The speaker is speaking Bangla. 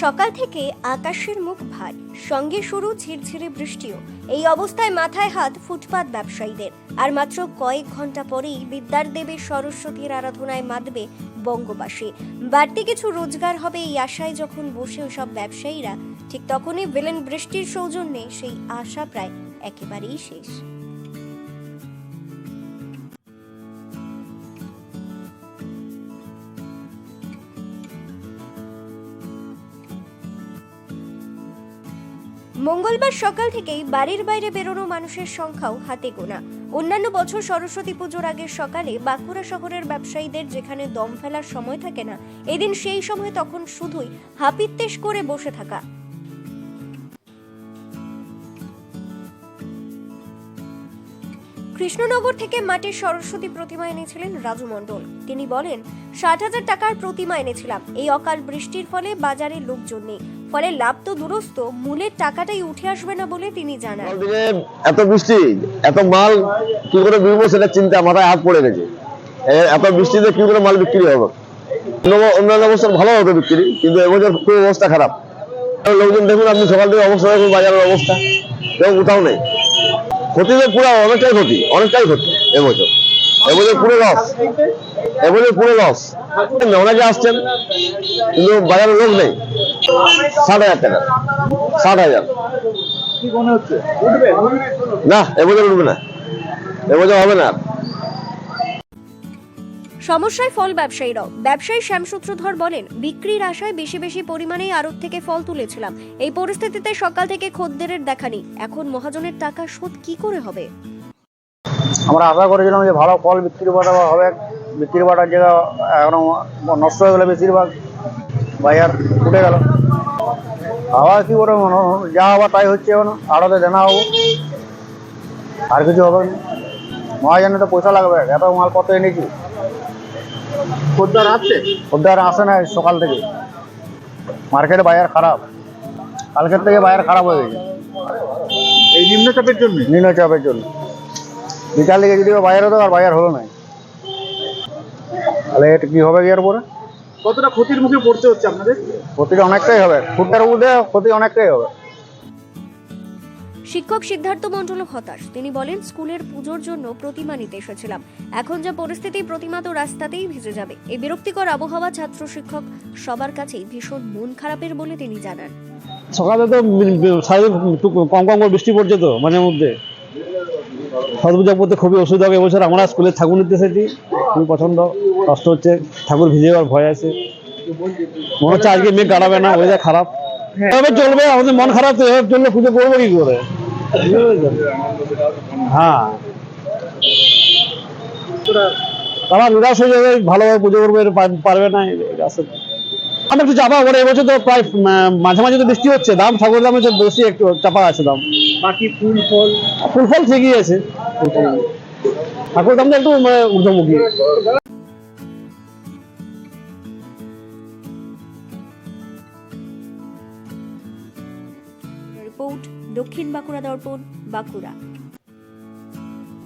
সকাল থেকে আকাশের মুখ ভার, সঙ্গে শুরু ঝিরঝিরে বৃষ্টিও। এই অবস্থায় মাথায় হাত ফুটপাত ব্যবসায়ীদের। আর মাত্র কয়েক ঘন্টা পরেই বিদ্যার দেবী সরস্বতীর আরাধনায় মাতবে বঙ্গবাসী। বাড়তি কিছু রোজগার হবে এই আশায় যখন বসে ওইসব ব্যবসায়ীরা, ঠিক তখনই ভিলেন বৃষ্টির সৌজন্যে সেই আশা প্রায় একেবারেই শেষ। মঙ্গলবার সকাল থেকেই বাড়ির বাইরে বেরোনো মানুষের সংখ্যাও হাতে গোনা। অন্যান্য বছর সরস্বতী পুজোর আগের সকালে বাঁকুড়া শহরের ব্যবসায়ীদের যেখানে দম ফেলার সময় থাকে না, এদিন সেই সময় তখন শুধুই হাপিত্তেশ করে বসে থাকা। কৃষ্ণনগর থেকে মাটির সরস্বতী প্রতিমা এনেছিলেন রাজু মণ্ডল। তিনি বলেন, 60,000 টাকার প্রতিমা এনেছিলাম। এই অকাল বৃষ্টির ফলে বাজারে লোকজন নেই, ফলে লাভ তো দূরস্থ, মূলের টাকাটাই উঠে আসবে না বলে তিনি জানান। এত বৃষ্টি, এত মাল কি করে বিকবো সেটা চিন্তা মাথায় হাত পড়ে গেছে। এত বৃষ্টিতে কি করে মাল বিক্রি হবে? অন্যান্য বছর ভালো হতো বিক্রি, কিন্তু এবছর খুব অবস্থা খারাপ। লোকজন দেখুন আপনি সকাল থেকে অবস্থা দেখুন, বাজারের অবস্থা কেউ কোথাও নেই। ক্ষতি তো পুরো অনেকটাই ক্ষতি এবছর পুরো লস। পুরো লস। অনেকে আসছেন কিন্তু বাজারে লোক নেই। 60,000 টাকা, 60,000 কি মনে হচ্ছে উঠবে না, এবছর উঠবে না, এবছর হবে না। সমস্যায় ফল ব্যবসায়ীরাও। ব্যবসায়ী শ্যামসূত্রধর বলেন, বিক্রির আশায় বেশি বেশি পরিমাণে আড়ত থেকে ফল তুলেছিলাম। এই পরিস্থিতিতে সকাল থেকে খদ্দেরের দেখা নেই। এখন মহাজনের টাকা শোধ কি করে হবে? আমরা আশা করেছিলাম যে ভালো ফল বিক্রি বাটা হবে, বিক্রি বাটার জায়গা এখন নষ্ট হয়ে গেলে বেশিরভাগ বাজার উঠে গেল। আবার কি করে যা হবার তাই হচ্ছে, এখন আড়তে দেনা হবো, আর কিছু হবে না। মহাজনে তো পয়সা লাগবে, এত মাল কত এনেছি। খদ্দার আসে না সকাল থেকে। মার্কেটে বাজার খারাপ, কালকের থেকে বাজার খারাপ হয়ে গেছে এই নিম্নচাপের জন্য। বিকাল দিকে যদি বাজার হতো, আর বাজার হলো না। তাহলে এটা কি হবে গিয়ার পরে? কতটা ক্ষতির মুখে পড়তে হচ্ছে আপনাদের? ক্ষতিটা অনেকটাই হবে, ফুটটার মধ্যে ক্ষতি অনেকটাই হবে। শিক্ষক সিদ্ধার্থ মণ্ডল হতাশ। তিনি বলেন, স্কুলের পুজোর জন্য প্রতিমা নিতে এসেছিলাম। এখন যা পরিস্থিতি, প্রতিমা তো রাস্তাতেই ভিজে যাবে। এই বিরক্তিকর আবহাওয়া ছাত্র শিক্ষক সবার কাছেই ভীষণ মন খারাপের বলে তিনি জানান। সকালে তো কম কম করে বৃষ্টি পড়ছে, তো মাঝে মধ্যে ছট পূজা করতে খুবই অসুবিধা হবে। এবছর আমরা স্কুলে ঠাকুর নিতে এসেছি, খুবই প্রচন্ড কষ্ট হচ্ছে। ঠাকুর ভিজে যাওয়ার ভয় আছে। মনে হচ্ছে আজকে মেঘ গাড়াবে না, ওয়েদার খারাপ। এভাবে চলবে, আমাদের মন খারাপ, তো এভাবে চললে পুজো করবো কি করে? হ্যাঁ, আমার নিরাশ হয়ে যাবে, ভালোভাবে পুজো করবো পারবে না। অনেক একটু চাপা পড়ে, এবছর তো প্রায় মাঝে মাঝে তো বৃষ্টি হচ্ছে, দাম ঠাকুরের দাম হচ্ছে বেশি, একটু চাপা আছে দাম। বাকি ফুল ফল ঠিকই আছে, ঠাকুরের দামটা একটু ঊর্ধ্বমুখী। রিপোর্ট, দক্ষিণ বাঁকুড়া দর্পণ, বাঁকুড়া।